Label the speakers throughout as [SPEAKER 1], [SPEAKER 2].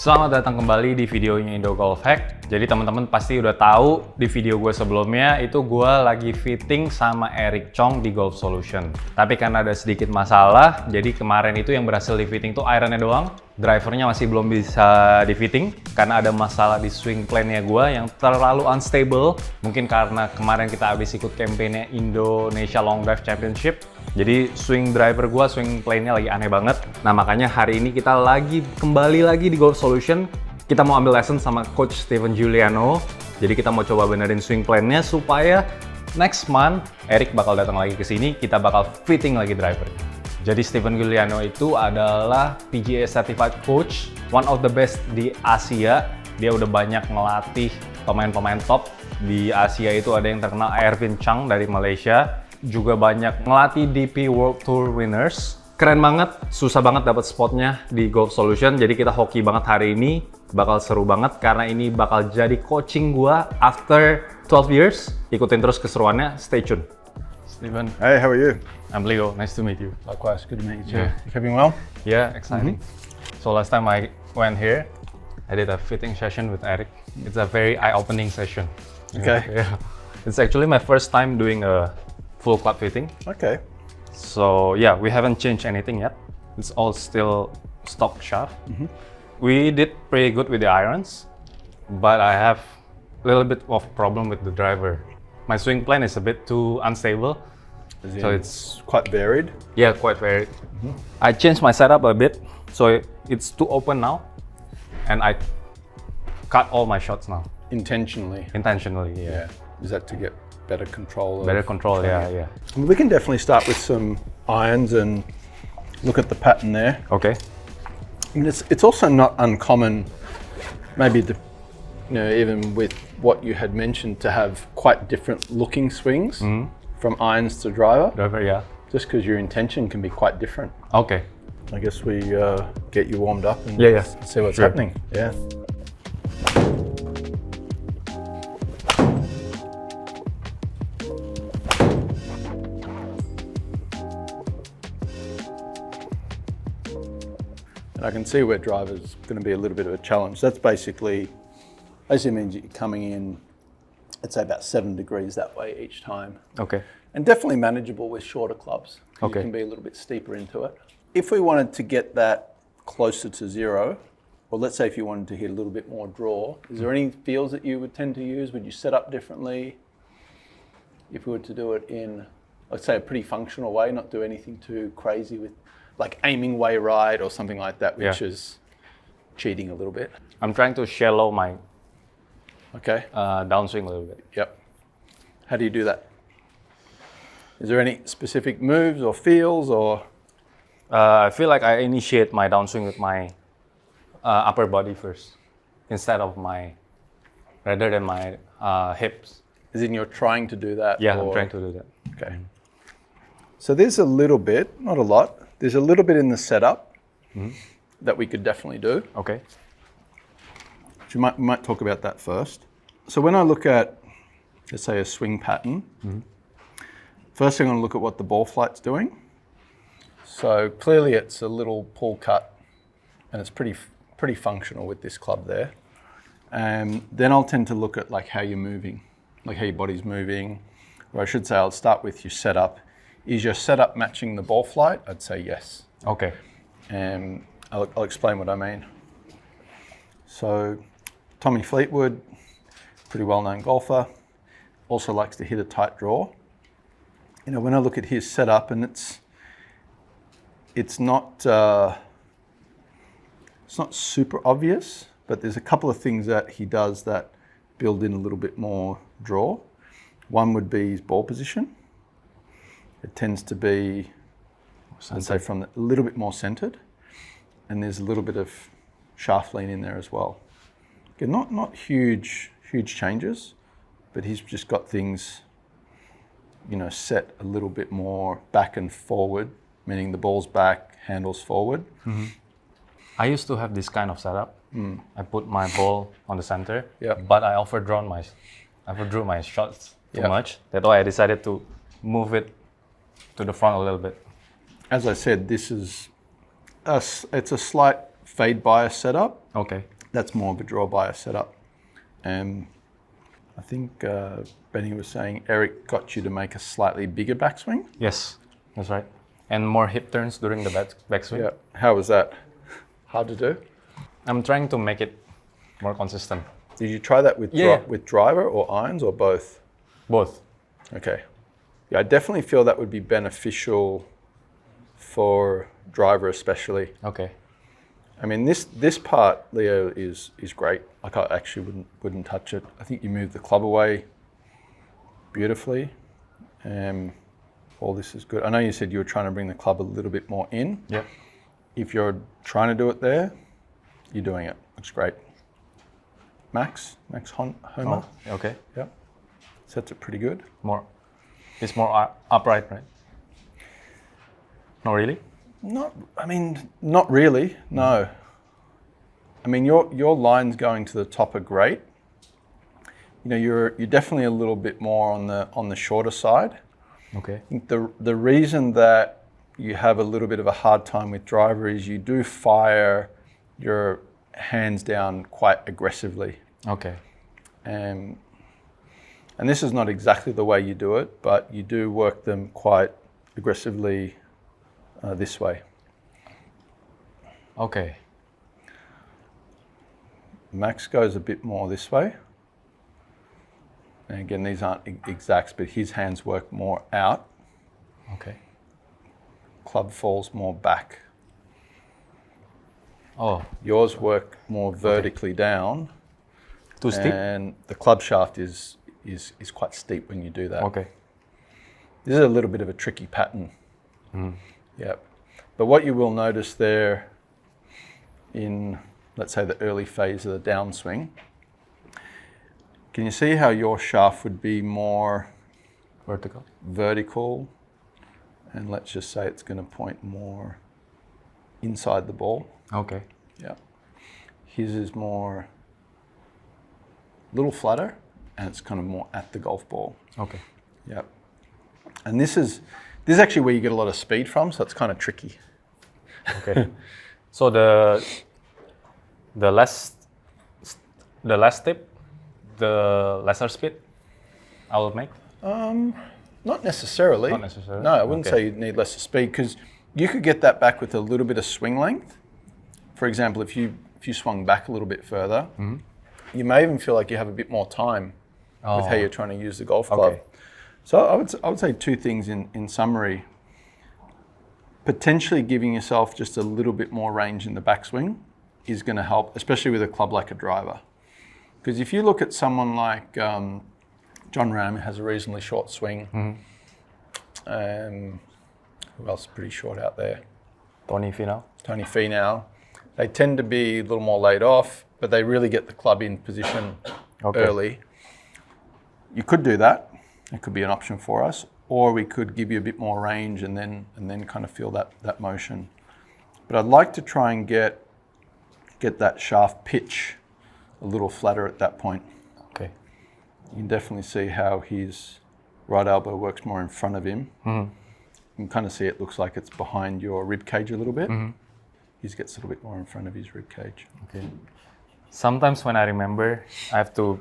[SPEAKER 1] Selamat datang kembali di videonya Indogolfhack. Jadi teman-teman pasti udah tahu di video gue sebelumnya itu gue lagi fitting sama Eric Chong di Golf Solution. Tapi karena ada sedikit masalah, jadi kemarin itu yang berhasil di fitting tuh ironnya doang. Drivernya masih belum bisa di fitting karena ada masalah di swing plane-nya gue yang terlalu unstable. Mungkin karena kemarin kita habis ikut campaign-nya Indonesia Long Drive Championship. Jadi swing driver gue, swing plane-nya lagi aneh banget. Nah makanya hari ini kita kembali lagi di Golf Solution. Kita mau ambil lesson sama Coach Giuliano. Jadi kita mau coba benerin swing plane-nya supaya next month Eric bakal datang lagi ke sini. Kita bakal fitting lagi drivernya. Jadi Giuliano itu adalah PGA Certified Coach, one of the best di Asia. Dia udah banyak ngelatih pemain-pemain top. Di Asia itu ada yang terkenal Ervin Chang dari Malaysia. Juga banyak ngelatih DP World Tour winners. Keren banget, susah banget dapat spotnya di Golf Solution. Jadi kita hoki banget hari ini, bakal seru banget karena ini bakal jadi coaching gua after 12 years. Ikutin terus keseruannya, stay tune. Steven.
[SPEAKER 2] Hey, how are you?
[SPEAKER 1] I'm Leo, nice to meet you.
[SPEAKER 2] Likewise, good to meet you too.
[SPEAKER 1] Yeah.
[SPEAKER 2] You keeping well?
[SPEAKER 1] Yeah, exciting. So last time I went here, I did a fitting session with Eric. It's a very eye-opening session.
[SPEAKER 2] Okay.
[SPEAKER 1] Yeah. It's actually my first time doing a full club fitting.
[SPEAKER 2] Okay.
[SPEAKER 1] So yeah, we haven't changed anything yet. It's all still stock shaft. We did pretty good with the irons, but I have a little bit of problem with the driver. My swing plane is a bit too unstable, so it's
[SPEAKER 2] quite varied.
[SPEAKER 1] yeah, quite varied. I changed my setup a bit, so it's too open now, and I cut all my shots now
[SPEAKER 2] Intentionally.
[SPEAKER 1] intentionally. Yeah,
[SPEAKER 2] Is that to get better control?
[SPEAKER 1] better control. Yeah.
[SPEAKER 2] I mean, we can definitely start with some irons and look at the pattern there.
[SPEAKER 1] Okay.
[SPEAKER 2] I mean, it's also not uncommon, maybe even with what you had mentioned, to have quite different looking swings from irons to driver.
[SPEAKER 1] Driver. Yeah.
[SPEAKER 2] Just because your intention can be quite different.
[SPEAKER 1] Okay.
[SPEAKER 2] I guess we get you warmed up and
[SPEAKER 1] Yeah.
[SPEAKER 2] see what's
[SPEAKER 1] Sure.
[SPEAKER 2] happening. Yeah. And I can see where driver's going to be a little bit of a challenge. That's basically means that you're coming in, let's say about 7 degrees that way each time.
[SPEAKER 1] Okay.
[SPEAKER 2] And definitely manageable with shorter clubs.
[SPEAKER 1] Okay.
[SPEAKER 2] You can be a little bit steeper into it. If we wanted to get that closer to zero, or let's say if you wanted to hit a little bit more draw, is there any feels that you would tend to use? Would you set up differently? If we were to do it in, let's say, a pretty functional way, not do anything too crazy with like aiming way right or something like that, which is cheating a little bit.
[SPEAKER 1] I'm trying to shallow my
[SPEAKER 2] Okay.
[SPEAKER 1] downswing a little bit.
[SPEAKER 2] Yep. How do you do that? Is there any specific moves or feels or?
[SPEAKER 1] I feel like I initiate my downswing with my upper body first, rather than my hips.
[SPEAKER 2] As in you're trying to do that?
[SPEAKER 1] Yeah,
[SPEAKER 2] or?
[SPEAKER 1] I'm trying to do that.
[SPEAKER 2] Okay. So there's a little bit, not a lot, there's a little bit in the setup that we could definitely do.
[SPEAKER 1] Okay.
[SPEAKER 2] We might talk about that first. So when I look at, let's say, a swing pattern, first thing I'm going to look at what the ball flight's doing. So clearly it's a little pull cut, and it's pretty functional with this club there. And then I'll tend to look at like how you're moving, like how your body's moving, or I should say I'll start with your setup. Is your setup matching the ball flight? I'd say yes.
[SPEAKER 1] Okay.
[SPEAKER 2] And I'll explain what I mean. So Tommy Fleetwood, pretty well-known golfer, also likes to hit a tight draw. You know, when I look at his setup, and it's not super obvious, but there's a couple of things that he does that build in a little bit more draw. One would be his ball position. It tends to be, I'd say, a little bit more centered, and there's a little bit of shaft lean in there as well. Again, not huge changes, but he's just got things, set a little bit more back and forward, meaning the ball's back, handles forward.
[SPEAKER 1] I used to have this kind of setup. I put my ball on the center,
[SPEAKER 2] Yep.
[SPEAKER 1] but I overdrew my shots too much. That's why I decided to move it to the front a little bit.
[SPEAKER 2] As I said, this is it's a slight fade bias setup.
[SPEAKER 1] Okay.
[SPEAKER 2] That's more of a draw bias setup. I think Benny was saying Eric got you to make a slightly bigger backswing.
[SPEAKER 1] Yes, that's right. And more hip turns during the backswing.
[SPEAKER 2] Yeah. How was that? Hard to do?
[SPEAKER 1] I'm trying to make it more consistent.
[SPEAKER 2] Did you try that with with driver or irons or both?
[SPEAKER 1] Both.
[SPEAKER 2] Okay. Yeah, I definitely feel that would be beneficial for driver especially.
[SPEAKER 1] Okay.
[SPEAKER 2] I mean, this part, Leo, is great. Like, I actually wouldn't touch it. I think you move the club away beautifully. All this is good. I know you said you were trying to bring the club a little bit more in.
[SPEAKER 1] Yeah.
[SPEAKER 2] If you're trying to do it there, you're doing it. Looks great. Max Homer.
[SPEAKER 1] Oh, okay.
[SPEAKER 2] Yeah. Sets it pretty good.
[SPEAKER 1] It's more upright, right? Not really?
[SPEAKER 2] Not really, no. I mean, your lines going to the top are great. You know, you're definitely a little bit more on the shorter side.
[SPEAKER 1] Okay.
[SPEAKER 2] I think the reason that you have a little bit of a hard time with driver is you do fire your hands down quite aggressively.
[SPEAKER 1] Okay.
[SPEAKER 2] And this is not exactly the way you do it, but you do work them quite aggressively this way.
[SPEAKER 1] Okay.
[SPEAKER 2] Max goes a bit more this way. And again, these aren't exacts, but his hands work more out.
[SPEAKER 1] Okay.
[SPEAKER 2] Club falls more back.
[SPEAKER 1] Oh.
[SPEAKER 2] Yours work more vertically down.
[SPEAKER 1] Too steep?
[SPEAKER 2] And the club shaft is quite steep when you do that.
[SPEAKER 1] Okay.
[SPEAKER 2] This is a little bit of a tricky pattern. Yep. But what you will notice there in, let's say, the early phase of the downswing, can you see how your shaft would be more vertical? And let's just say it's going to point more inside the ball.
[SPEAKER 1] Okay.
[SPEAKER 2] Yeah. His is more a little flatter, and it's kind of more at the golf ball.
[SPEAKER 1] Okay.
[SPEAKER 2] Yeah. And this is actually where you get a lot of speed from, so it's kind of tricky.
[SPEAKER 1] Okay. So the less tip, the lesser speed I will make?
[SPEAKER 2] Not necessarily.
[SPEAKER 1] Not necessarily?
[SPEAKER 2] No, I wouldn't say you need less speed, because you could get that back with a little bit of swing length. For example, if you swung back a little bit further, you may even feel like you have a bit more time with how you're trying to use the golf club.
[SPEAKER 1] Okay.
[SPEAKER 2] So I would say two things in summary. Potentially giving yourself just a little bit more range in the backswing is going to help, especially with a club like a driver. Because if you look at someone like John Ram, who has a reasonably short swing, who else is pretty short out there?
[SPEAKER 1] Tony Finau.
[SPEAKER 2] They tend to be a little more laid off, but they really get the club in position early. You could do that. It could be an option for us. Or we could give you a bit more range and then kind of feel that motion. But I'd like to try and get that shaft pitch a little flatter at that point.
[SPEAKER 1] Okay.
[SPEAKER 2] You can definitely see how his right elbow works more in front of him. You can kind of see it looks like it's behind your rib cage a little bit. His gets a little bit more in front of his rib cage. Okay.
[SPEAKER 1] Sometimes when I remember, I have to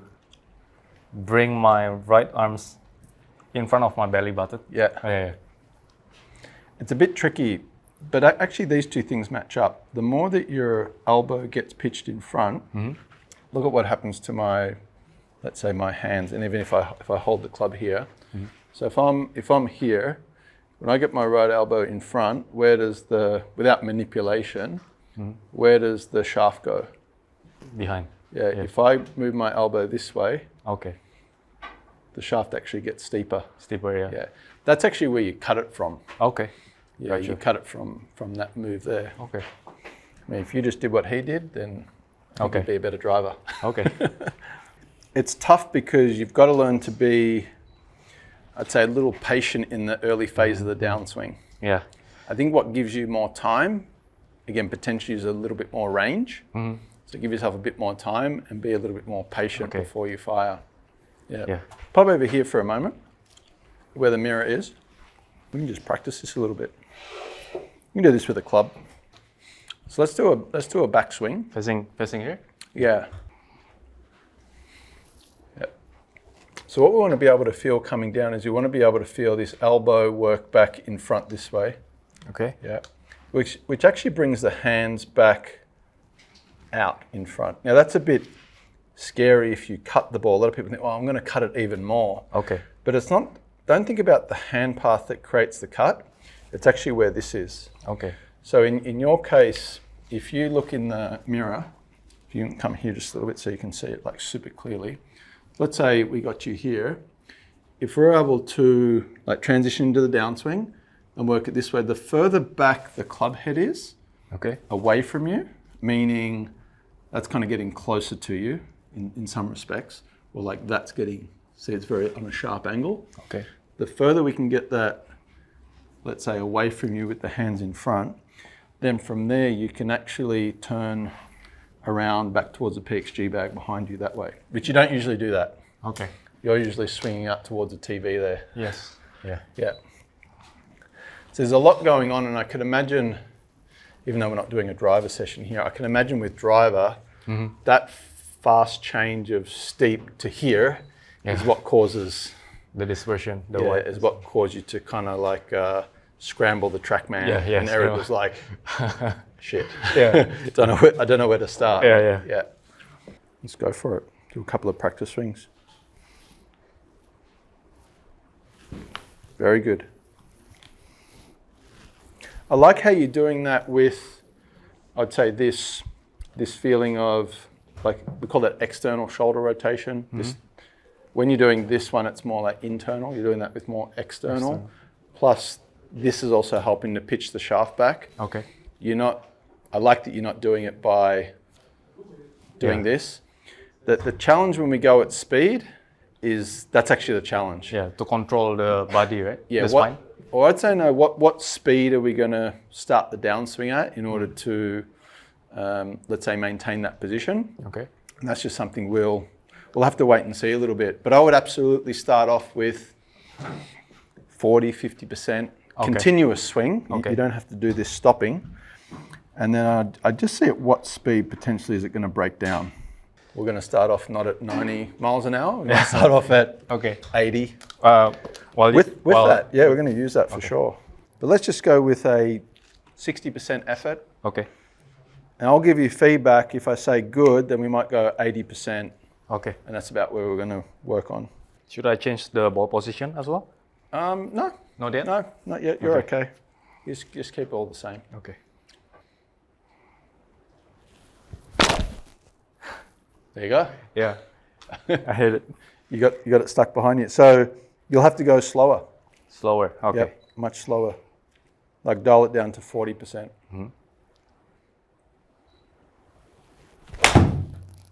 [SPEAKER 1] bring my right arms in front of my belly button.
[SPEAKER 2] Yeah. It's a bit tricky, but actually these two things match up. The more that your elbow gets pitched in front, look at what happens to my, let's say, my hands, and even if I hold the club here. So if I'm here, when I get my right elbow in front, where does without manipulation, where does the shaft go?
[SPEAKER 1] Behind.
[SPEAKER 2] Yeah. If I move my elbow this way,
[SPEAKER 1] okay,
[SPEAKER 2] the shaft actually gets steeper.
[SPEAKER 1] Yeah.
[SPEAKER 2] That's actually where you cut it from.
[SPEAKER 1] Okay.
[SPEAKER 2] Yeah, you cut it from that move there.
[SPEAKER 1] Okay.
[SPEAKER 2] I mean, if you just did what he did, then you'd be a better driver.
[SPEAKER 1] Okay.
[SPEAKER 2] It's tough because you've got to learn to be, I'd say, a little patient in the early phase of the downswing.
[SPEAKER 1] Yeah.
[SPEAKER 2] I think what gives you more time, again, potentially is a little bit more range. So give yourself a bit more time and be a little bit more patient before you fire. Yeah. Pop over here for a moment, where the mirror is. We can just practice this a little bit. You can do this with a club. So let's do a backswing.
[SPEAKER 1] Facing here?
[SPEAKER 2] Yeah. Yep. So what we want to be able to feel coming down is you want to be able to feel this elbow work back in front this way.
[SPEAKER 1] Okay.
[SPEAKER 2] Yeah. Which actually brings the hands back out in front. Now that's a bit scary if you cut the ball. A lot of people think, well, I'm going to cut it even more.
[SPEAKER 1] Okay.
[SPEAKER 2] But it's not, don't think about the hand path that creates the cut. It's actually where this is.
[SPEAKER 1] Okay.
[SPEAKER 2] So in your case, if you look in the mirror, if you can come here just a little bit so you can see it like super clearly. Let's say we got you here. If we're able to like transition into the downswing and work it this way, the further back the club head is,
[SPEAKER 1] Okay.
[SPEAKER 2] away from you, meaning that's kind of getting closer to you in some respects, or like that's getting, see it's very on a sharp angle.
[SPEAKER 1] Okay.
[SPEAKER 2] The further we can get that, let's say away from you with the hands in front, then from there you can actually turn around back towards the PXG bag behind you that way. But you don't usually do that.
[SPEAKER 1] Okay.
[SPEAKER 2] You're usually swinging out towards the TV there.
[SPEAKER 1] Yes. Yeah.
[SPEAKER 2] Yeah. So there's a lot going on, and I could imagine, even though we're not doing a driver session here, I can imagine with driver, that fast change of steep to here is what causes
[SPEAKER 1] The dispersion. The
[SPEAKER 2] yeah,
[SPEAKER 1] white.
[SPEAKER 2] is what caused you to kind of like scramble the TrackMan.
[SPEAKER 1] Yeah, yes,
[SPEAKER 2] and Eric
[SPEAKER 1] yeah.
[SPEAKER 2] was like, shit.
[SPEAKER 1] Yeah.
[SPEAKER 2] I don't know where to start.
[SPEAKER 1] Yeah.
[SPEAKER 2] Let's go for it. Do a couple of practice swings. Very good. I like how you're doing that with, I'd say this feeling of, like, we call that external shoulder rotation. This, when you're doing this one, it's more like internal. You're doing that with more external. Plus, this is also helping to pitch the shaft back.
[SPEAKER 1] Okay.
[SPEAKER 2] I like that you're not doing it by doing this. The challenge when we go at speed is, that's actually the challenge.
[SPEAKER 1] Yeah, to control the body, right?
[SPEAKER 2] Yeah,
[SPEAKER 1] the spine.
[SPEAKER 2] Or I'd say no, what speed are we going to start the downswing at in order to, let's say, maintain that position?
[SPEAKER 1] Okay.
[SPEAKER 2] And that's just something we'll have to wait and see a little bit. But I would absolutely start off with 40, 50% continuous swing.
[SPEAKER 1] Okay.
[SPEAKER 2] You don't have to do this stopping. And then I'd just see at what speed potentially is it going to break down. We're going to start off not at 90 miles an hour. We're going to start off at 80. With that, yeah, we're going to use that for sure. But let's just go with a 60% effort.
[SPEAKER 1] Okay.
[SPEAKER 2] And I'll give you feedback. If I say good, then we might go 80%.
[SPEAKER 1] Okay.
[SPEAKER 2] And that's about where we're going to work on.
[SPEAKER 1] Should I change the ball position as well?
[SPEAKER 2] No.
[SPEAKER 1] Not yet?
[SPEAKER 2] No, not yet. You're okay. Just keep it all the same.
[SPEAKER 1] Okay.
[SPEAKER 2] There you go.
[SPEAKER 1] Yeah. I hit it.
[SPEAKER 2] You got it stuck behind you. So you'll have to go slower.
[SPEAKER 1] Slower. Okay.
[SPEAKER 2] Yep, much slower. Like dial it down to 40%.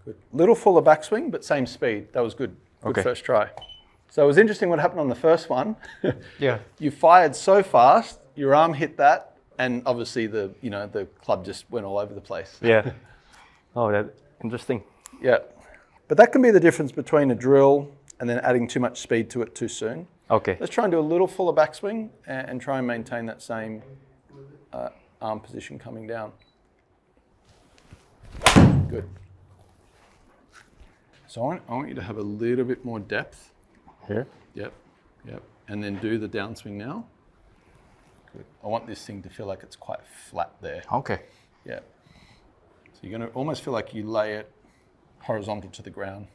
[SPEAKER 2] Good. Little fuller backswing, but same speed. That was good. Good first try. So it was interesting what happened on the first one.
[SPEAKER 1] Yeah.
[SPEAKER 2] You fired so fast, your arm hit that, and obviously the club just went all over the place.
[SPEAKER 1] Yeah. Oh, that's interesting.
[SPEAKER 2] Yeah. But that can be the difference between a drill and then adding too much speed to it too soon.
[SPEAKER 1] Okay.
[SPEAKER 2] Let's try and do a little fuller backswing and try and maintain that same arm position coming down. Good. So I want you to have a little bit more depth.
[SPEAKER 1] Here?
[SPEAKER 2] Yep. And then do the downswing now. Good. I want this thing to feel like it's quite flat there.
[SPEAKER 1] Okay.
[SPEAKER 2] Yeah. So you're going to almost feel like you lay it horizontal to the ground.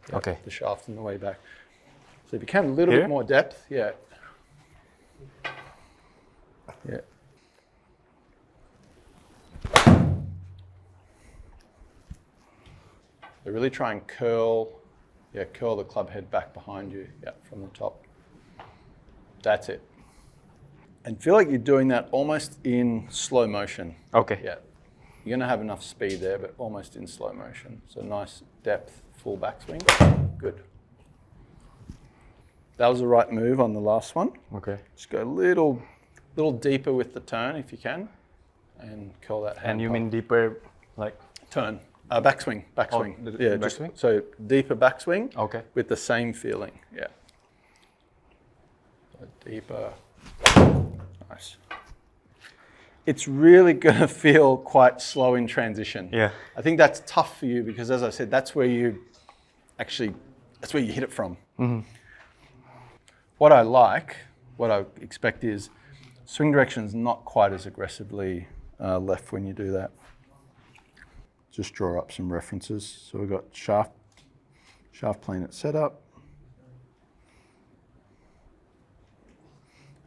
[SPEAKER 2] Yep.
[SPEAKER 1] Okay.
[SPEAKER 2] The shaft on the way back. So if you can, a little bit more depth. Yeah. Yeah. So really try and curl the club head back behind you, from the top. That's it. And feel like you're doing that almost in slow motion.
[SPEAKER 1] Okay.
[SPEAKER 2] Yeah. You're going to have enough speed there, but almost in slow motion. So nice depth, full backswing. Good. That was the right move on the last one.
[SPEAKER 1] Okay.
[SPEAKER 2] Just go a little deeper with the turn if you can, and curl that hand.
[SPEAKER 1] And you
[SPEAKER 2] up.
[SPEAKER 1] mean deeper, like?
[SPEAKER 2] Turn. Backswing. Yeah,
[SPEAKER 1] backswing?
[SPEAKER 2] So deeper backswing.
[SPEAKER 1] Okay.
[SPEAKER 2] With the same feeling. Yeah. So deeper. Nice. it's really going to feel quite slow in transition.
[SPEAKER 1] Yeah.
[SPEAKER 2] I think that's tough for you because, as I said, that's where you hit it from. What I expect is swing direction's not quite as aggressively left when you do that. Just draw up some references. So we've got shaft plane at setup.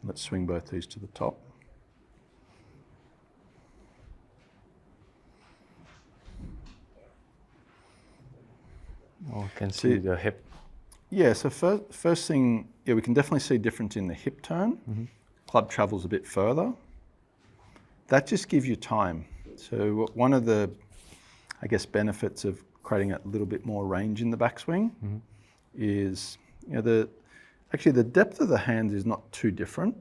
[SPEAKER 2] Let's swing both these to the top.
[SPEAKER 1] Oh, I can see the hip.
[SPEAKER 2] Yeah, so first thing, yeah, we can definitely see difference in the hip turn. Club travels a bit further. That just gives you time. So one of the, I guess, benefits of creating a little bit more range in the backswing is, actually the depth of the hands is not too different,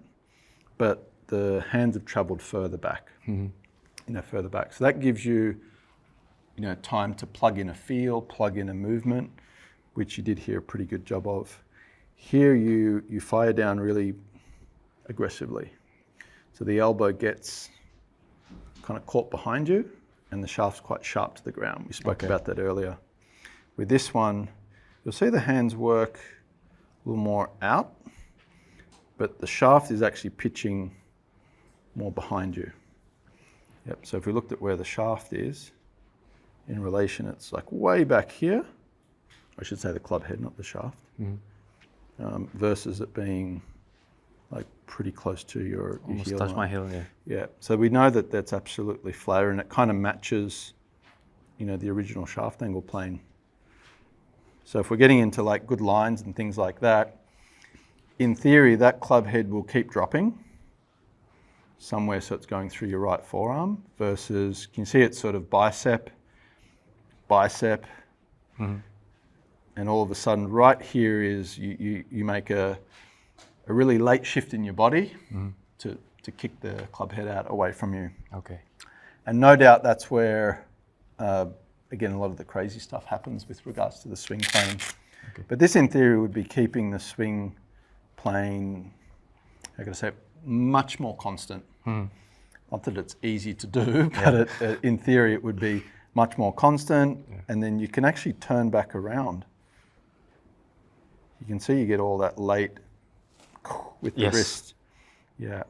[SPEAKER 2] but the hands have traveled further back, further back. So that gives you, time to plug in a feel, plug in a movement, which you did here a pretty good job of. Here you fire down really aggressively. So the elbow gets kind of caught behind you and the shaft's quite sharp to the ground. We spoke about that earlier. With this one, you'll see the hands work a little more out, but the shaft is actually pitching more behind you. Yep, so if we looked at where the shaft is, in relation, it's like way back here. I should say the club head, not the shaft. Versus it being like pretty close to your
[SPEAKER 1] Almost
[SPEAKER 2] heel
[SPEAKER 1] touch
[SPEAKER 2] line.
[SPEAKER 1] my heel, yeah.
[SPEAKER 2] Yeah, so we know that that's absolutely flatter and it kind of matches, the original shaft angle plane. So if we're getting into like good lines and things like that, in theory, that club head will keep dropping somewhere so it's going through your right forearm versus, can you see it's sort of bicep, and all of a sudden right here is you make a really late shift in your body to kick the club head out away from you.
[SPEAKER 1] Okay.
[SPEAKER 2] And no doubt that's where, again, a lot of the crazy stuff happens with regards to the swing plane. Okay. But this in theory would be keeping the swing plane, how can I say, much more constant. Not that it's easy to do, but in theory it would be much more constant, and then you can actually turn back around. You can see you get all that late with the wrist. Yeah.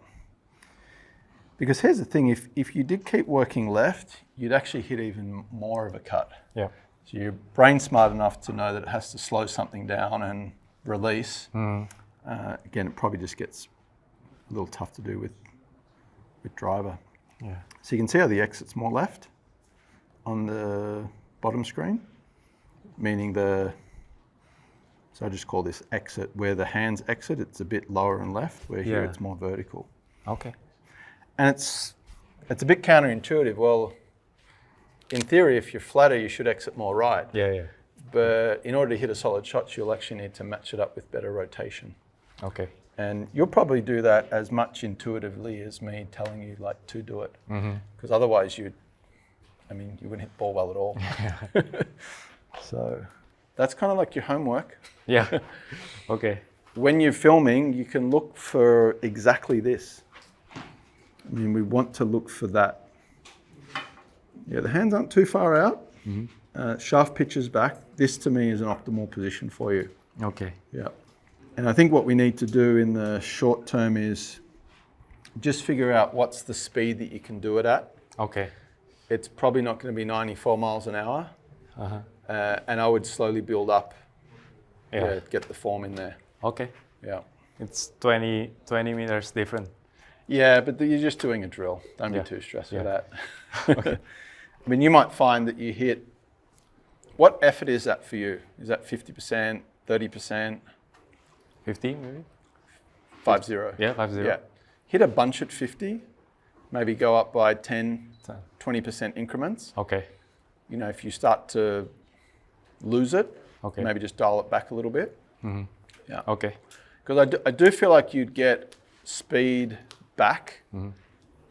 [SPEAKER 2] Because here's the thing, if you did keep working left, you'd actually hit even more of a cut.
[SPEAKER 1] Yeah.
[SPEAKER 2] So your brain's smart enough to know that it has to slow something down and release. Again, it probably just gets a little tough to do with driver.
[SPEAKER 1] Yeah.
[SPEAKER 2] So you can see how the exit's more left on the bottom screen, meaning so I just call this exit, where the hands exit, it's a bit lower and left, where here it's more vertical.
[SPEAKER 1] Okay.
[SPEAKER 2] And it's a bit counterintuitive. Well, in theory, if you're flatter, you should exit more right.
[SPEAKER 1] Yeah.
[SPEAKER 2] But in order to hit a solid shot, you'll actually need to match it up with better rotation.
[SPEAKER 1] Okay.
[SPEAKER 2] And you'll probably do that as much intuitively as me telling you like to do it. Because otherwise you wouldn't hit the ball well at all. So that's kind of like your homework.
[SPEAKER 1] Yeah. Okay.
[SPEAKER 2] When you're filming, you can look for exactly this. We want to look for that. Yeah, the hands aren't too far out. Shaft pitches back. This to me is an optimal position for you.
[SPEAKER 1] Okay.
[SPEAKER 2] Yeah. And I think what we need to do in the short term is just figure out what's the speed that you can do it at.
[SPEAKER 1] Okay.
[SPEAKER 2] It's probably not going to be 94 miles an hour. And I would slowly build up, get the form in there.
[SPEAKER 1] Okay.
[SPEAKER 2] Yeah.
[SPEAKER 1] It's 20 meters different.
[SPEAKER 2] Yeah, but you're just doing a drill. Don't be too stressed with that.
[SPEAKER 1] Okay.
[SPEAKER 2] I mean, you might find that you hit, what effort is that for you? Is that 50%, 30%?
[SPEAKER 1] 50 maybe?
[SPEAKER 2] 5-0.
[SPEAKER 1] Yeah, 5-0.
[SPEAKER 2] Yeah. Hit a bunch at 50, maybe go up by 10, 20% increments.
[SPEAKER 1] Okay.
[SPEAKER 2] If you start to lose it, maybe just dial it back a little bit. Yeah.
[SPEAKER 1] Okay.
[SPEAKER 2] Because I do feel like you'd get speed back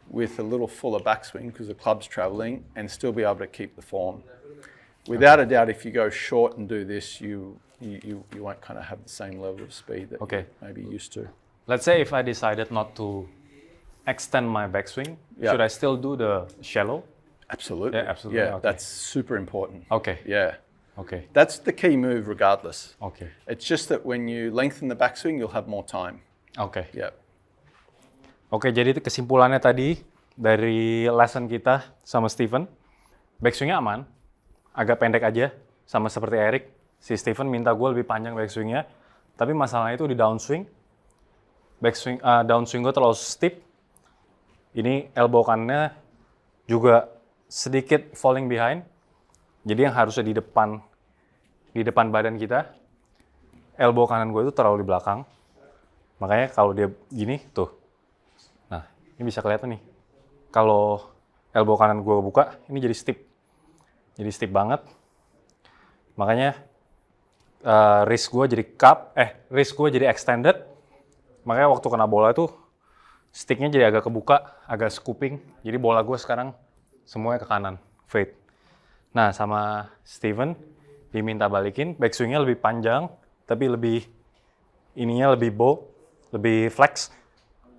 [SPEAKER 2] with a little fuller backswing because the club's traveling and still be able to keep the form. Without a doubt, if you go short and do this, you won't kind of have the same level of speed that you maybe used to.
[SPEAKER 1] Let's say if I decided not to extend my backswing,
[SPEAKER 2] Yeah.
[SPEAKER 1] should I still do the shallow?
[SPEAKER 2] Absolutely.
[SPEAKER 1] Yeah, absolutely.
[SPEAKER 2] Yeah,
[SPEAKER 1] Okay.
[SPEAKER 2] that's super important.
[SPEAKER 1] Okay.
[SPEAKER 2] Yeah.
[SPEAKER 1] Okay.
[SPEAKER 2] That's the key move regardless.
[SPEAKER 1] Okay.
[SPEAKER 2] It's just that when you lengthen the backswing, you'll have more time.
[SPEAKER 1] Oke.
[SPEAKER 2] Yeah.
[SPEAKER 1] Oke, jadi itu kesimpulannya tadi dari lesson kita sama Steven. Backswingnya aman, agak pendek aja, sama seperti Eric. Si Steven minta gue lebih panjang backswingnya, tapi masalahnya itu di downswing. Downswing gue terlalu steep. Ini elbow kanannya juga sedikit falling behind. Jadi yang harusnya di depan badan kita, elbow kanan gue itu terlalu di belakang. Makanya kalau dia gini, tuh. Nah, ini bisa kelihatan nih. Kalau elbow kanan gue buka, ini jadi steep. Jadi steep banget. Makanya wrist gue jadi extended. Makanya waktu kena bola itu sticknya jadi agak kebuka, agak scooping. Jadi bola gue sekarang semuanya ke kanan, fade. Nah, sama Steven diminta balikin, backswingnya lebih panjang, tapi ininya lebih bow, lebih flex.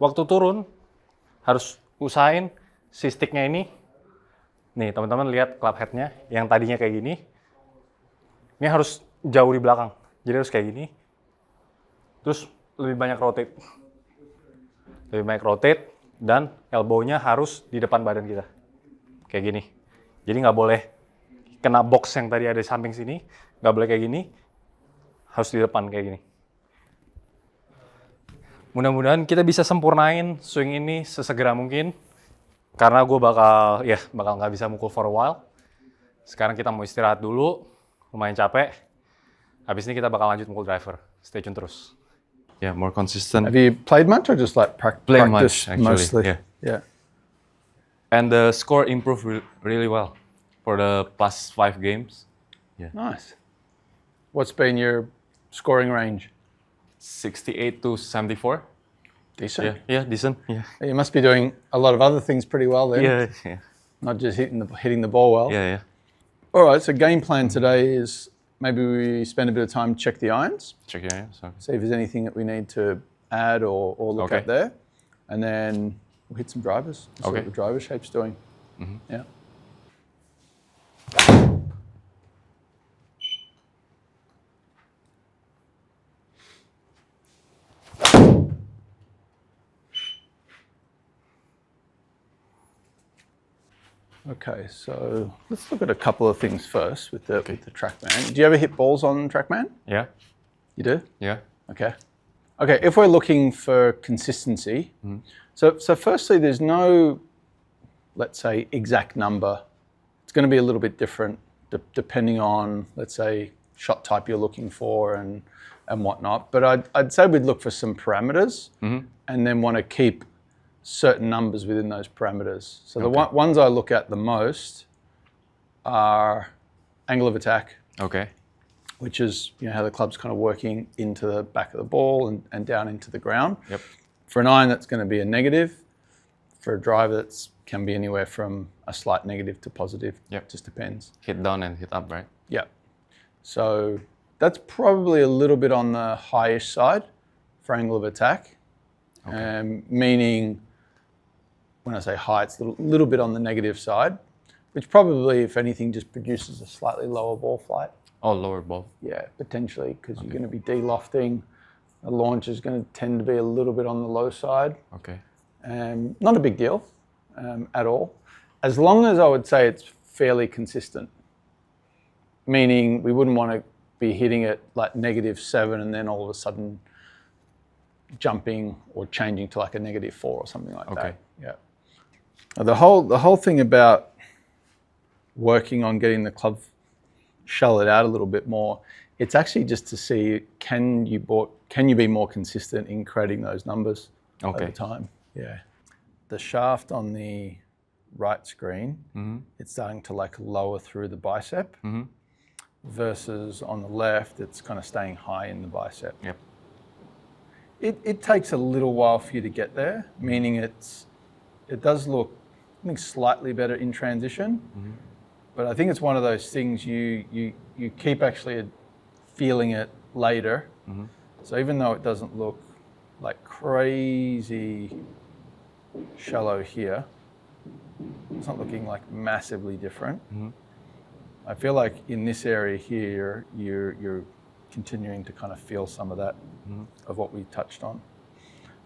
[SPEAKER 1] Waktu turun, harus usahain si sticknya ini. Nih, teman-teman lihat club headnya, yang tadinya kayak gini. Ini harus jauh di belakang, jadi harus kayak gini. Terus lebih banyak rotate. Lebih banyak rotate, dan elbow-nya harus di depan badan kita. Kayak gini. Jadi nggak boleh kena box yang tadi ada di samping sini, nggak boleh kayak gini, harus di depan kayak gini. Mudah-mudahan kita bisa sempurnain swing ini sesegera mungkin, karena gue bakal nggak bisa mukul for a while. Sekarang kita mau istirahat dulu, lumayan capek. Habis ini kita bakal lanjut mukul driver. Stay tune terus. Yeah, more consistent.
[SPEAKER 2] Have you played much or just like
[SPEAKER 1] Play
[SPEAKER 2] practice
[SPEAKER 1] much, actually,
[SPEAKER 2] mostly?
[SPEAKER 1] yeah.
[SPEAKER 2] Yeah.
[SPEAKER 1] And the score improved really well for the past 5 games.
[SPEAKER 2] Nice. What's been your scoring range?
[SPEAKER 1] 68 to 74.
[SPEAKER 2] Decent.
[SPEAKER 1] Yeah, decent. Yeah.
[SPEAKER 2] You must be doing a lot of other things pretty well then.
[SPEAKER 1] Yeah.
[SPEAKER 2] Not just hitting the ball well.
[SPEAKER 1] Yeah.
[SPEAKER 2] All right. So game plan today is maybe we spend a bit of time check the irons,
[SPEAKER 1] Check your hands. Okay.
[SPEAKER 2] see if there's anything that we need to add or look
[SPEAKER 1] Okay.
[SPEAKER 2] at there, and then we'll hit some drivers. See
[SPEAKER 1] Okay.
[SPEAKER 2] what the driver shape's doing. Yeah. Okay, so let's look at a couple of things first with the TrackMan. Do you ever hit balls on TrackMan?
[SPEAKER 1] Yeah.
[SPEAKER 2] You do?
[SPEAKER 1] Yeah.
[SPEAKER 2] Okay. Okay, if we're looking for consistency, so firstly, there's no, let's say, exact number. It's going to be a little bit different depending on, let's say, shot type you're looking for and whatnot. But I'd say we'd look for some parameters and then want to keep certain numbers within those parameters. So the ones I look at the most are angle of attack,
[SPEAKER 1] Okay.
[SPEAKER 2] which is how the club's kind of working into the back of the ball and down into the ground.
[SPEAKER 1] Yep.
[SPEAKER 2] For an iron, that's going to be a negative. For a driver, that can be anywhere from a slight negative to positive.
[SPEAKER 1] Yep.
[SPEAKER 2] Just depends.
[SPEAKER 1] Hit down and hit up, right?
[SPEAKER 2] Yeah. So that's probably a little bit on the highish side for angle of attack, meaning when I say high, it's a little bit on the negative side, which probably, if anything, just produces a slightly lower ball flight.
[SPEAKER 1] Oh, lower ball.
[SPEAKER 2] Yeah, potentially, because you're going to be de-lofting. The launch is going to tend to be a little bit on the low side.
[SPEAKER 1] Okay.
[SPEAKER 2] Not a big deal at all, as long as I would say it's fairly consistent, meaning we wouldn't want to be hitting it like -7 and then all of a sudden jumping or changing to like a -4 or something like that. Yeah. The whole thing about working on getting the club shell it out a little bit more, it's actually just to see can you be more consistent in creating those numbers over time. Yeah. The shaft on the right screen, it's starting to like lower through the bicep, versus on the left, it's kind of staying high in the bicep.
[SPEAKER 1] Yep.
[SPEAKER 2] It takes a little while for you to get there, meaning it does look, I think, slightly better in transition, but I think it's one of those things you keep actually feeling it later. So even though it doesn't look like crazy shallow here. It's not looking like massively different. I feel like in this area here, you're continuing to kind of feel some of that of what we touched on.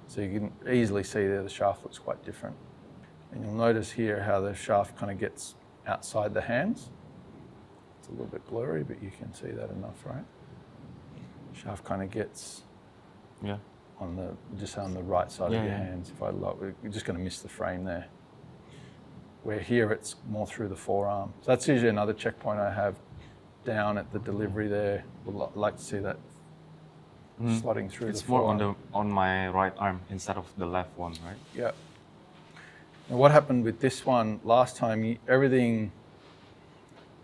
[SPEAKER 2] So you can easily see there the shaft looks quite different. And you'll notice here how the shaft kind of gets outside the hands. It's a little bit blurry, but you can see that enough, right? Shaft kind of gets just on the right side of your hands. If I look, you're just going to miss the frame there. Where here it's more through the forearm. So that's usually another checkpoint I have down at the delivery there. Would like to see that slotting through
[SPEAKER 1] It's
[SPEAKER 2] the forearm.
[SPEAKER 1] more on my right arm instead of the left one, right?
[SPEAKER 2] Yeah. And what happened with this one last time, everything,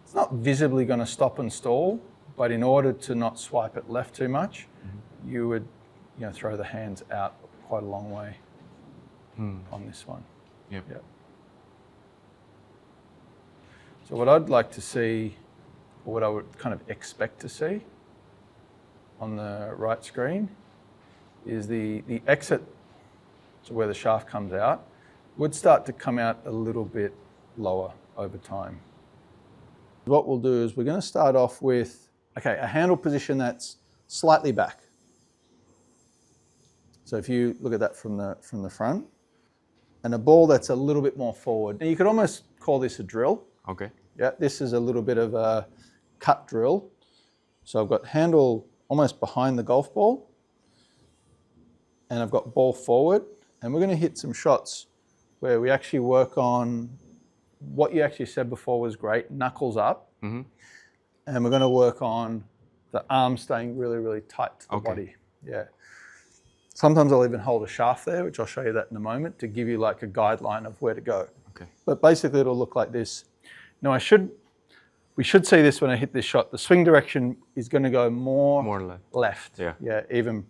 [SPEAKER 2] it's not visibly going to stop and stall, but in order to not swipe it left too much, you would throw the hands out quite a long way on this one.
[SPEAKER 1] Yep.
[SPEAKER 2] Yep. So what I'd like to see, or what I would kind of expect to see on the right screen, is the exit, so where the shaft comes out, would start to come out a little bit lower over time. What we'll do is we're going to start off with, a handle position that's slightly back. So if you look at that from the front, and a ball that's a little bit more forward. Now you could almost call this a drill.
[SPEAKER 1] Okay.
[SPEAKER 2] Yeah, this is a little bit of a cut drill. So I've got handle almost behind the golf ball, and I've got ball forward, and we're going to hit some shots where we actually work on what you actually said before was great, knuckles up, and we're going to work on the arm staying really, really tight to the body. Yeah. Sometimes I'll even hold a shaft there, which I'll show you that in a moment, to give you like a guideline of where to go.
[SPEAKER 1] Okay.
[SPEAKER 2] But basically it'll look like this. Now we should see this when I hit this shot. The swing direction is going to go more left.
[SPEAKER 1] Yeah.
[SPEAKER 2] Yeah, even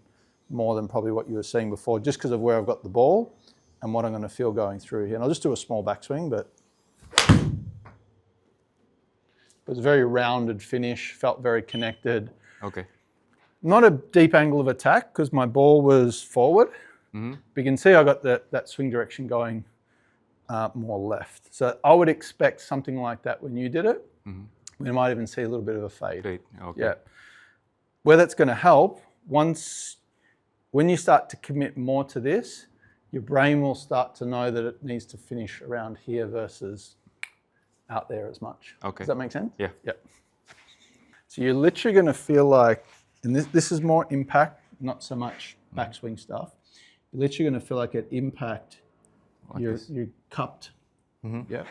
[SPEAKER 2] more than probably what you were seeing before, just because of where I've got the ball and what I'm going to feel going through here. And I'll just do a small backswing, but it was a very rounded finish, felt very connected.
[SPEAKER 1] Okay.
[SPEAKER 2] Not a deep angle of attack because my ball was forward. But you can see I got that swing direction going more left. So I would expect something like that when you did it. We might even see a little bit of a fade.
[SPEAKER 1] Okay.
[SPEAKER 2] Yeah. Where that's going to help, when you start to commit more to this, your brain will start to know that it needs to finish around here versus out there as much.
[SPEAKER 1] Okay.
[SPEAKER 2] Does that make sense?
[SPEAKER 1] Yeah.
[SPEAKER 2] Yep. So you're literally going to feel like, and this is more impact, not so much backswing stuff. You're literally going to feel like at impact,
[SPEAKER 1] Like
[SPEAKER 2] you're cupped. Yeah.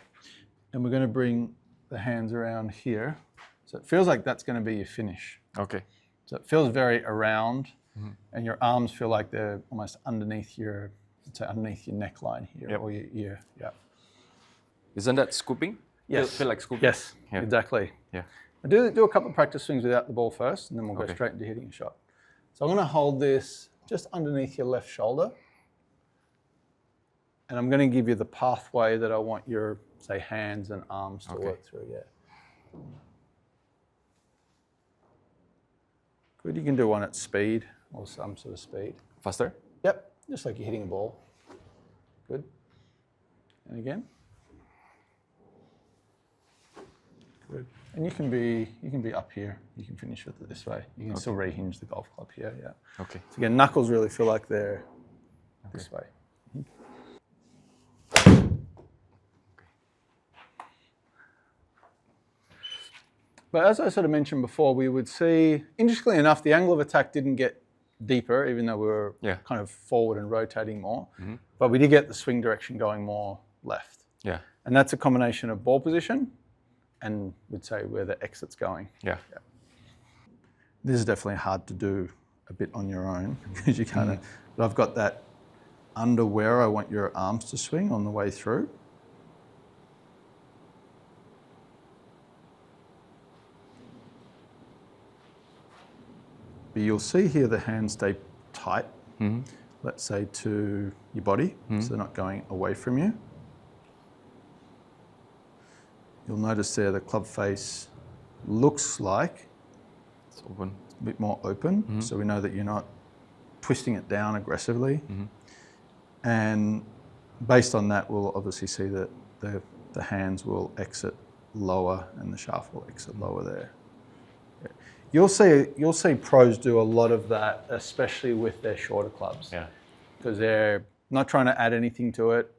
[SPEAKER 2] And we're going to bring the hands around here. So it feels like that's going to be your finish.
[SPEAKER 1] Okay.
[SPEAKER 2] So it feels very around, and your arms feel like they're almost underneath your neckline here, or your ear. Yeah.
[SPEAKER 1] Isn't that scooping?
[SPEAKER 2] Yes.
[SPEAKER 1] Feel like scooping?
[SPEAKER 2] Yes,
[SPEAKER 1] Yeah.
[SPEAKER 2] exactly.
[SPEAKER 1] Yeah.
[SPEAKER 2] I do a couple of practice swings without the ball first, and then we'll go straight into hitting a shot. So I'm going to hold this just underneath your left shoulder, and I'm going to give you the pathway that I want your, say, hands and arms to work through. Yeah. Good. You can do one at speed or some sort of speed.
[SPEAKER 1] Faster?
[SPEAKER 2] Yep. Just like you're hitting a ball. Good. And again. Good. And you can be up here. You can finish with it this way. You can still rehinge the golf club here. Yeah.
[SPEAKER 1] Okay.
[SPEAKER 2] So again, knuckles really feel like they're this way. But as I sort of mentioned before, we would see, interestingly enough, the angle of attack didn't get deeper, even though we were kind of forward and rotating more. But we did get the swing direction going more left.
[SPEAKER 1] Yeah.
[SPEAKER 2] And that's a combination of ball position and we'd say where the exit's going.
[SPEAKER 1] Yeah.
[SPEAKER 2] This is definitely hard to do a bit on your own because you kind of, but I've got that under where I want your arms to swing on the way through. But you'll see here the hands stay tight, let's say to your body, so they're not going away from you. You'll notice there the club face looks like
[SPEAKER 1] it's open.
[SPEAKER 2] A bit more open, so we know that you're not twisting it down aggressively. And based on that, we'll obviously see that the hands will exit lower and the shaft will exit lower there. Yeah. You'll see pros do a lot of that, especially with their shorter clubs.
[SPEAKER 1] Yeah.
[SPEAKER 2] Because they're not trying to add anything to it.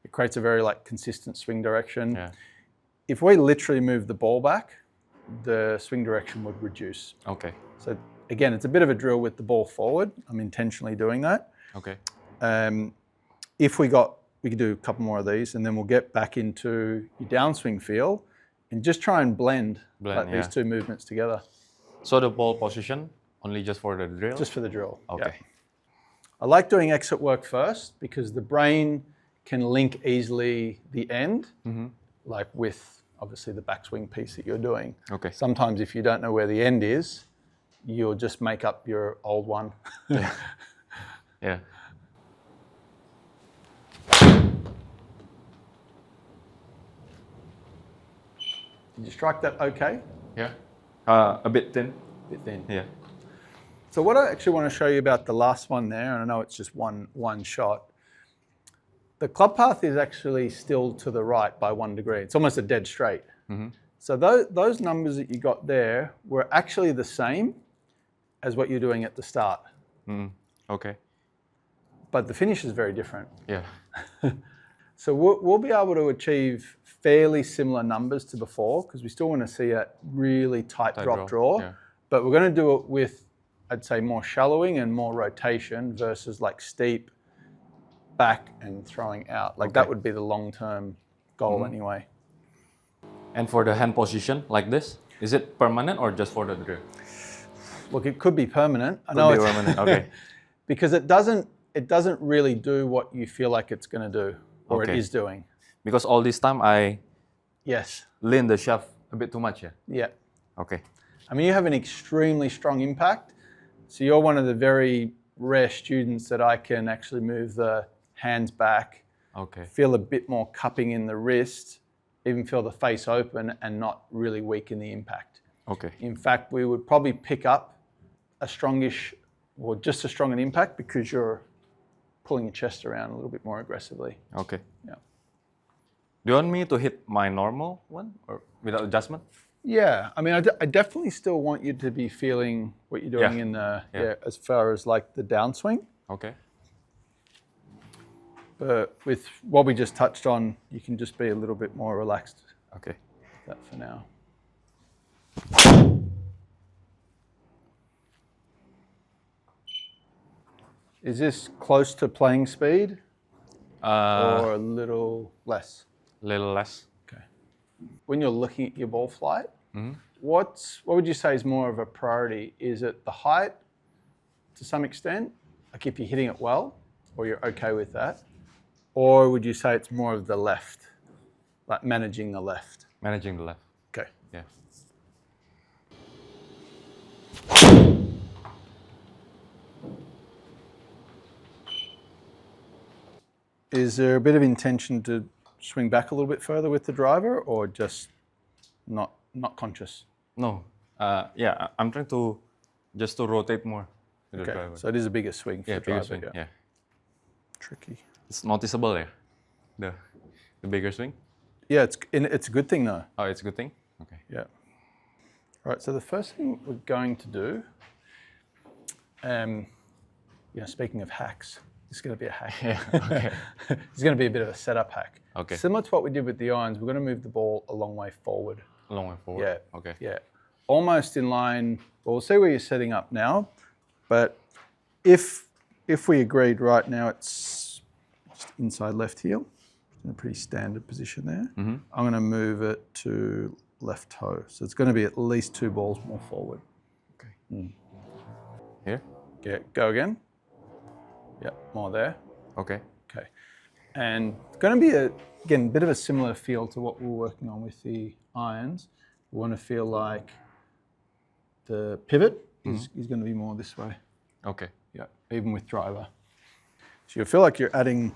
[SPEAKER 2] It creates a very consistent swing direction.
[SPEAKER 1] Yeah.
[SPEAKER 2] If we literally move the ball back, the swing direction would reduce.
[SPEAKER 1] Okay.
[SPEAKER 2] So again, it's a bit of a drill with the ball forward. I'm intentionally doing that.
[SPEAKER 1] Okay.
[SPEAKER 2] If we could do a couple more of these, and then we'll get back into your downswing feel, and just try and blend these two movements together.
[SPEAKER 1] So the ball position only just for the drill?
[SPEAKER 2] Just for the drill.
[SPEAKER 1] Okay.
[SPEAKER 2] Yeah. I like doing exit work first because the brain can link easily the end, like with obviously the backswing piece that you're doing.
[SPEAKER 1] Okay.
[SPEAKER 2] Sometimes if you don't know where the end is, you'll just make up your old one.
[SPEAKER 1] Yeah. Yeah.
[SPEAKER 2] Did you strike that okay?
[SPEAKER 1] Yeah. A bit thin.
[SPEAKER 2] A bit thin.
[SPEAKER 1] Yeah.
[SPEAKER 2] So what I actually want to show you about the last one there, and I know it's just one shot, the club path is actually still to the right by 1 degree. It's almost a dead straight. So those numbers that you got there were actually the same as what you're doing at the start.
[SPEAKER 1] Okay.
[SPEAKER 2] But the finish is very different.
[SPEAKER 1] Yeah.
[SPEAKER 2] So we'll be able to achieve fairly similar numbers to before because we still want to see a really tight drop draw.
[SPEAKER 1] Yeah.
[SPEAKER 2] But we're going to do it with, I'd say, more shallowing and more rotation versus steep back and throwing out. That would be the long-term goal anyway.
[SPEAKER 1] And for the hand position like this, is it permanent or just for the drill?
[SPEAKER 2] Look, it could be permanent. I
[SPEAKER 1] Could
[SPEAKER 2] know
[SPEAKER 1] be
[SPEAKER 2] it's
[SPEAKER 1] permanent. Okay.
[SPEAKER 2] because it doesn't really do what you feel like it's going to do or it is doing.
[SPEAKER 1] Because all this time I
[SPEAKER 2] Yes.
[SPEAKER 1] lean the shaft a bit too much, yeah?
[SPEAKER 2] Yeah.
[SPEAKER 1] Okay.
[SPEAKER 2] I mean, you have an extremely strong impact. So you're one of the very rare students that I can actually move the hands back,
[SPEAKER 1] Okay.
[SPEAKER 2] feel a bit more cupping in the wrist, even feel the face open and not really weaken the impact.
[SPEAKER 1] Okay.
[SPEAKER 2] In fact, we would probably pick up a strongish or just as strong an impact because you're pulling your chest around a little bit more aggressively.
[SPEAKER 1] Okay.
[SPEAKER 2] Yeah.
[SPEAKER 1] Do you want me to hit my normal one or without adjustment?
[SPEAKER 2] Yeah, I mean, I definitely still want you to be feeling what you're doing in the, as far as the downswing.
[SPEAKER 1] Okay.
[SPEAKER 2] But with what we just touched on, you can just be a little bit more relaxed.
[SPEAKER 1] Okay.
[SPEAKER 2] That for now. Is this close to playing speed or a little less?
[SPEAKER 1] Little less.
[SPEAKER 2] Okay. When you're looking at your ball flight, what would you say is more of a priority? Is it the height to some extent, like if you're hitting it well, or you're okay with that? Or would you say it's more of the left, like managing the left?
[SPEAKER 1] Managing the left.
[SPEAKER 2] Okay.
[SPEAKER 1] Yeah.
[SPEAKER 2] Is there a bit of intention to swing back a little bit further with the driver, or just not conscious?
[SPEAKER 1] No. Yeah, I'm trying to just to rotate more with the driver.
[SPEAKER 2] So it is a bigger swing for the
[SPEAKER 1] bigger
[SPEAKER 2] driver.
[SPEAKER 1] swing. Yeah.
[SPEAKER 2] Tricky.
[SPEAKER 1] It's noticeable, yeah. The bigger swing.
[SPEAKER 2] Yeah, it's a good thing though.
[SPEAKER 1] Oh, it's a good thing. Okay.
[SPEAKER 2] Yeah. All right. So the first thing we're going to do, speaking of hacks, this is going to be a hack.
[SPEAKER 1] Okay.
[SPEAKER 2] It's going to be a bit of a setup hack.
[SPEAKER 1] Okay.
[SPEAKER 2] Similar to what we did with the irons, we're going to move the ball a long way forward.
[SPEAKER 1] A long way forward.
[SPEAKER 2] Yeah.
[SPEAKER 1] Okay.
[SPEAKER 2] Yeah. Almost in line. Well, we'll see where you're setting up now, but if we agreed right now, it's just inside left heel, in a pretty standard position there. I'm going to move it to left toe. So it's going to be at least 2 balls more forward.
[SPEAKER 1] Okay. Here?
[SPEAKER 2] Yeah, go again. Yeah, more there.
[SPEAKER 1] Okay.
[SPEAKER 2] Okay. And it's going to be, again, a bit of a similar feel to what we were working on with the irons. We want to feel like the pivot is going to be more this way.
[SPEAKER 1] Okay.
[SPEAKER 2] Yeah, even with driver. So you'll feel like you're adding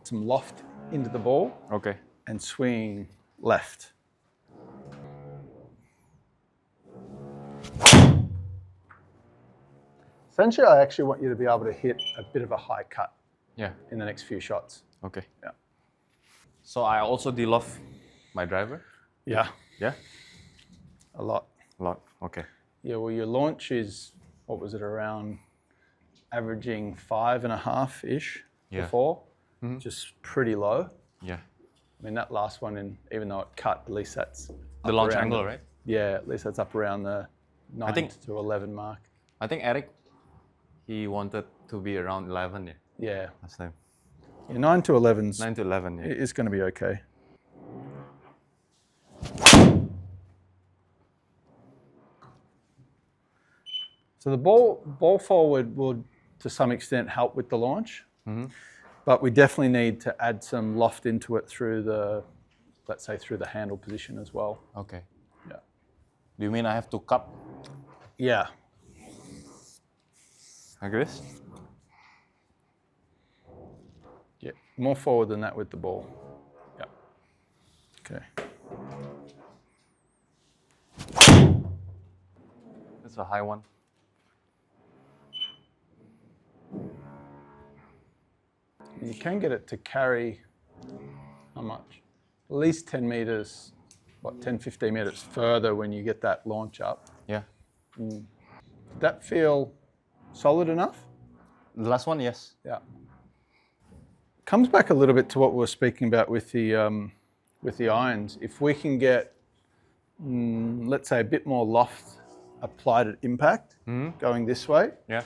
[SPEAKER 2] some loft into the ball
[SPEAKER 1] Okay.
[SPEAKER 2] and swinging left. Essentially, I actually want you to be able to hit a bit of a high cut
[SPEAKER 1] Yeah.
[SPEAKER 2] in the next few shots.
[SPEAKER 1] Okay.
[SPEAKER 2] Yeah.
[SPEAKER 1] So I also de-loft my driver?
[SPEAKER 2] Yeah,
[SPEAKER 1] Yeah?
[SPEAKER 2] a lot.
[SPEAKER 1] A lot. Okay.
[SPEAKER 2] Yeah, well, your launch is, what was it, around averaging 5.5-ish
[SPEAKER 1] Yeah.
[SPEAKER 2] before, just pretty low.
[SPEAKER 1] Yeah.
[SPEAKER 2] I mean, that last one, even though it cut, at least that's
[SPEAKER 1] The
[SPEAKER 2] up
[SPEAKER 1] launch
[SPEAKER 2] around
[SPEAKER 1] angle, right?
[SPEAKER 2] Yeah, at least that's up around the 9
[SPEAKER 1] think-
[SPEAKER 2] to 11 mark.
[SPEAKER 1] I think Eric, he wanted to be around 11, yeah,
[SPEAKER 2] Yeah,
[SPEAKER 1] last time.
[SPEAKER 2] 9 to 11's
[SPEAKER 1] 9 to 11, yeah.
[SPEAKER 2] it's going to be okay. So the ball forward will, to some extent, help with the launch, but we definitely need to add some loft into it through the, let's say, through the handle position as well.
[SPEAKER 1] Okay.
[SPEAKER 2] Yeah.
[SPEAKER 1] Do you mean I have to cup
[SPEAKER 2] Yeah.
[SPEAKER 1] like this?
[SPEAKER 2] Yeah. More forward than that with the ball. Yeah. Okay.
[SPEAKER 1] That's a high one.
[SPEAKER 2] You can get it to carry, how much? At least 10 meters, 10, 15 meters further when you get that launch up.
[SPEAKER 1] Yeah.
[SPEAKER 2] Did that feel solid enough?
[SPEAKER 1] The last one, yes.
[SPEAKER 2] Yeah. Comes back a little bit to what we were speaking about with the irons. If we can get, let's say, a bit more loft applied at impact, going this way,
[SPEAKER 1] Yeah.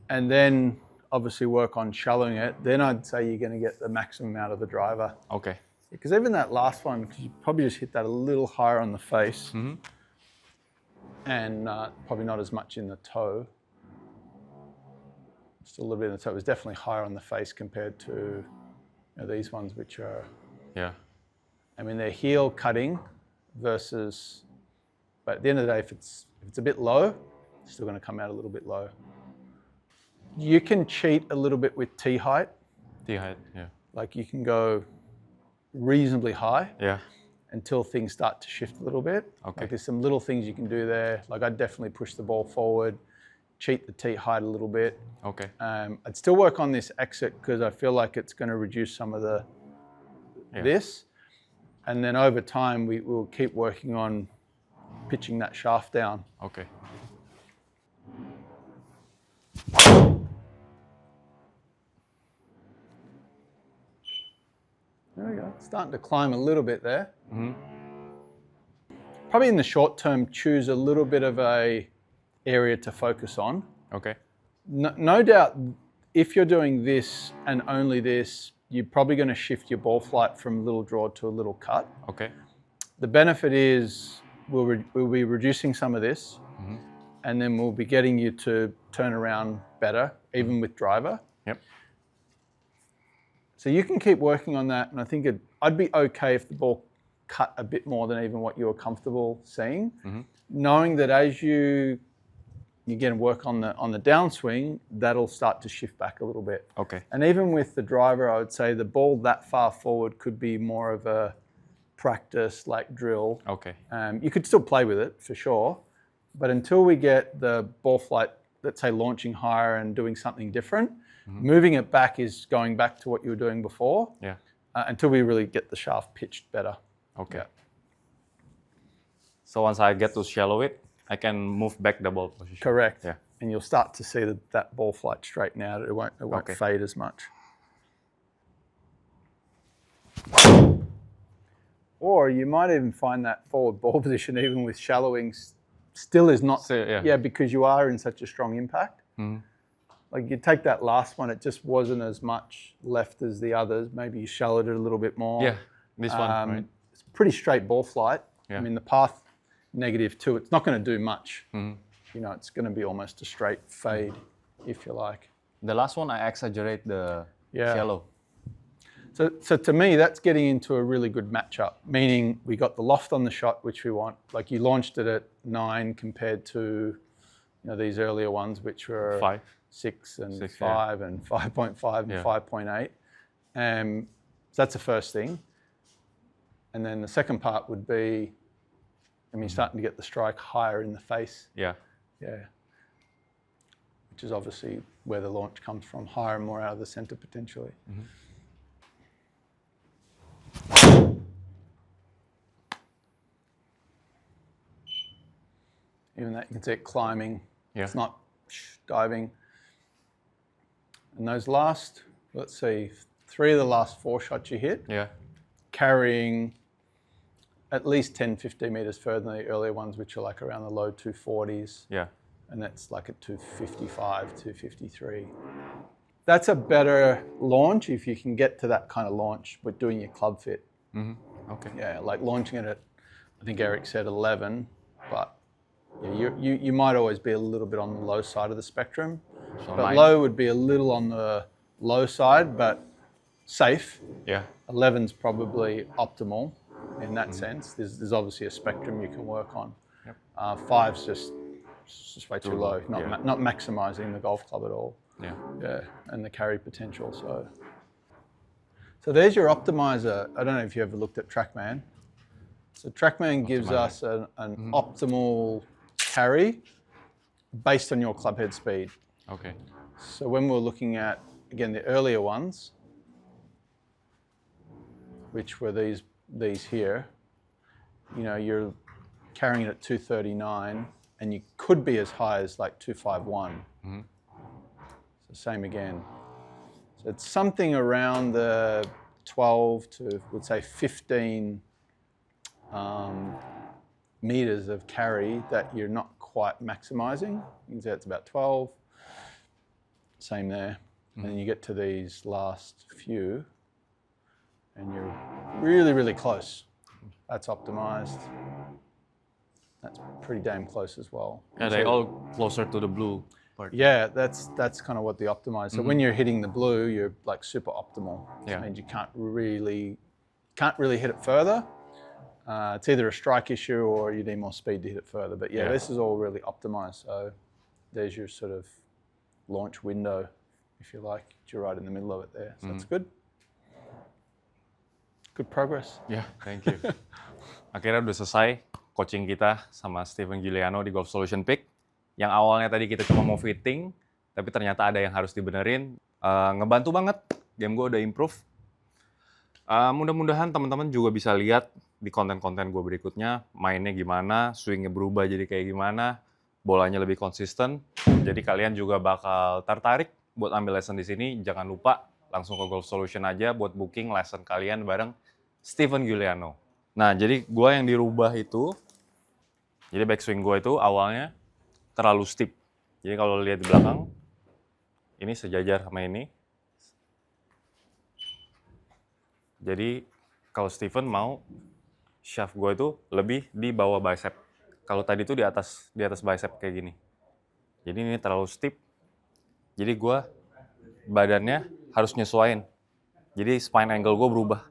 [SPEAKER 2] and then obviously work on shallowing it, then I'd say you're going to get the maximum out of the driver.
[SPEAKER 1] Okay.
[SPEAKER 2] Because even that last one, because you probably just hit that a little higher on the face, and probably not as much in the toe. Still a little bit in the toe. It was definitely higher on the face compared to these ones, which are,
[SPEAKER 1] Yeah.
[SPEAKER 2] I mean, they're heel cutting versus, but at the end of the day, if it's a bit low, it's still going to come out a little bit low. You can cheat a little bit with tee height.
[SPEAKER 1] Tee height, yeah.
[SPEAKER 2] Like you can go reasonably high
[SPEAKER 1] Yeah.
[SPEAKER 2] until things start to shift a little bit.
[SPEAKER 1] Okay.
[SPEAKER 2] Like there's some little things you can do there. Like I'd definitely push the ball forward, cheat the tee height a little bit.
[SPEAKER 1] Okay.
[SPEAKER 2] I'd still work on this exit because I feel like it's going to reduce some of the this. And then over time, we will keep working on pitching that shaft down.
[SPEAKER 1] Okay.
[SPEAKER 2] There we go. Starting to climb a little bit there. Probably in the short term, choose a little bit of a area to focus on.
[SPEAKER 1] Okay.
[SPEAKER 2] No doubt, if you're doing this and only this, you're probably going to shift your ball flight from a little draw to a little cut.
[SPEAKER 1] Okay.
[SPEAKER 2] The benefit is we'll be reducing some of this, and then we'll be getting you to turn around better, even with driver.
[SPEAKER 1] Yep.
[SPEAKER 2] So you can keep working on that, and I think I'd be okay if the ball cut a bit more than even what you were comfortable seeing, knowing that as you again work on the downswing, that'll start to shift back a little bit.
[SPEAKER 1] Okay.
[SPEAKER 2] And even with the driver, I would say the ball that far forward could be more of a practice like drill.
[SPEAKER 1] Okay.
[SPEAKER 2] You could still play with it for sure, but until we get the ball flight, let's say launching higher and doing something different, moving it back is going back to what you were doing before.
[SPEAKER 1] Yeah.
[SPEAKER 2] Until we really get the shaft pitched better.
[SPEAKER 1] Okay.
[SPEAKER 2] Yeah.
[SPEAKER 1] So once I get to shallow it, I can move back the ball position.
[SPEAKER 2] Correct.
[SPEAKER 1] Yeah.
[SPEAKER 2] And you'll start to see that ball flight straighten out. It won't
[SPEAKER 1] Okay.
[SPEAKER 2] fade as much. Or you might even find that forward ball position, even with shallowing, still is not.
[SPEAKER 1] So, yeah.
[SPEAKER 2] Because you are in such a strong impact. Like you take that last one, it just wasn't as much left as the others. Maybe you shallowed it a little bit more.
[SPEAKER 1] Yeah. This one, right?
[SPEAKER 2] It's a pretty straight ball flight.
[SPEAKER 1] Yeah.
[SPEAKER 2] I mean, the path -2, it's not going to do much. It's going to be almost a straight fade, if you like.
[SPEAKER 1] The last one, I exaggerate the shallow.
[SPEAKER 2] So to me, that's getting into a really good matchup, meaning we got the loft on the shot, which we want. Like you launched it at 9 compared to these earlier ones, which were
[SPEAKER 1] 5.
[SPEAKER 2] 6 and
[SPEAKER 1] 6,
[SPEAKER 2] 5 and 5.5 and 5.8. So that's the first thing. And then the second part would be, starting to get the strike higher in the face.
[SPEAKER 1] Yeah.
[SPEAKER 2] Yeah. Which is obviously where the launch comes from, higher and more out of the center potentially. Even that, you can see it climbing.
[SPEAKER 1] Yeah.
[SPEAKER 2] It's not diving. And those last, let's see, 3 of the last 4 shots you hit,
[SPEAKER 1] Yeah.
[SPEAKER 2] carrying at least 10, 15 meters further than the earlier ones, which are like around the low 240s.
[SPEAKER 1] Yeah.
[SPEAKER 2] And that's like at 255, 253. That's a better launch if you can get to that kind of launch with doing your club fit.
[SPEAKER 1] Okay.
[SPEAKER 2] Yeah, like launching it at, I think Eric said 11, but yeah, you might always be a little bit on the low side of the spectrum.
[SPEAKER 1] So
[SPEAKER 2] But
[SPEAKER 1] 9.
[SPEAKER 2] low would be a little on the low side, but safe.
[SPEAKER 1] Yeah.
[SPEAKER 2] 11's probably optimal in that sense. There's obviously a spectrum you can work on.
[SPEAKER 1] Yep.
[SPEAKER 2] 5's just way too low,
[SPEAKER 1] yeah.
[SPEAKER 2] not maximizing the golf club at all.
[SPEAKER 1] Yeah.
[SPEAKER 2] Yeah, and the carry potential. So there's your optimizer. I don't know if you ever looked at TrackMan. So TrackMan gives us an optimal carry based on your club head speed.
[SPEAKER 1] Okay.
[SPEAKER 2] So when we're looking at, again, the earlier ones, which were these here, you know, you're carrying it at 239 and you could be as high as like 251. So same again. So it's something around the 12 to, would say 15 meters of carry that you're not quite maximizing. You can say it's about 12. Same there. And then you get to these last few and you're really, really close. That's optimized. That's pretty damn close as well.
[SPEAKER 1] Yeah, they all closer to the blue part.
[SPEAKER 2] Yeah, that's kind of what the optimized. So when you're hitting the blue, you're like super optimal.
[SPEAKER 1] Yeah.
[SPEAKER 2] Which means you can't really hit it further. It's either a strike issue or you need more speed to hit it further. But yeah, this is all really optimized. So there's your sort of launch window, if you like. You're right in the middle of it there. So that's good. Good progress.
[SPEAKER 1] Ya, thank you. Akhirnya udah selesai coaching kita sama Steven Giuliano di Golf Solution PIK. Yang awalnya tadi kita cuma mau fitting, tapi ternyata ada yang harus dibenerin. Ngebantu banget, game gue udah improve. Mudah-mudahan teman-teman juga bisa lihat di konten-konten gue berikutnya, mainnya gimana, swingnya berubah jadi kayak gimana, bolanya lebih konsisten. Jadi kalian juga bakal tertarik buat ambil lesson di sini. Jangan lupa langsung ke Golf Solution aja buat booking lesson kalian bareng Steven Giuliano. Nah, jadi gue yang dirubah itu, jadi backswing gue itu awalnya terlalu steep. Jadi kalau lihat di belakang, ini sejajar sama ini. Jadi kalau Steven mau shaft gue itu lebih di bawah bicep. Kalau tadi itu di atas bicep kayak gini. Jadi ini terlalu steep. Jadi gue badannya harus nyesuaiin. Jadi spine angle gue berubah.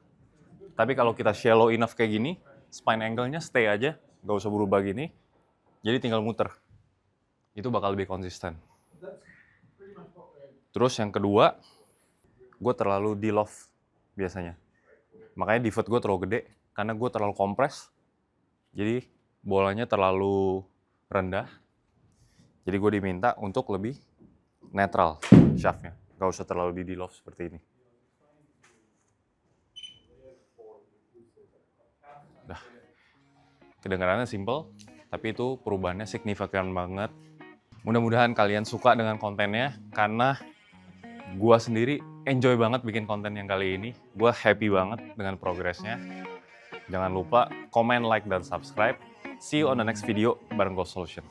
[SPEAKER 1] Tapi kalau kita shallow enough kayak gini, spine angle-nya stay aja, nggak usah berubah gini. Jadi tinggal muter. Itu bakal lebih konsisten. Terus yang kedua, gue terlalu de-loft biasanya. Makanya pivot gue terlalu gede, karena gue terlalu kompres. Jadi bolanya terlalu rendah. Jadi gue diminta untuk lebih netral shaftnya. Nggak usah terlalu di de-loft seperti ini. Nah, kedengarannya simple, tapi itu perubahannya signifikan banget. Mudah-mudahan kalian suka dengan kontennya, karena gue sendiri enjoy banget bikin konten yang kali ini. Gue happy banget dengan progresnya. Jangan lupa komen, like, dan subscribe. See you on the next video bareng Golf Solution.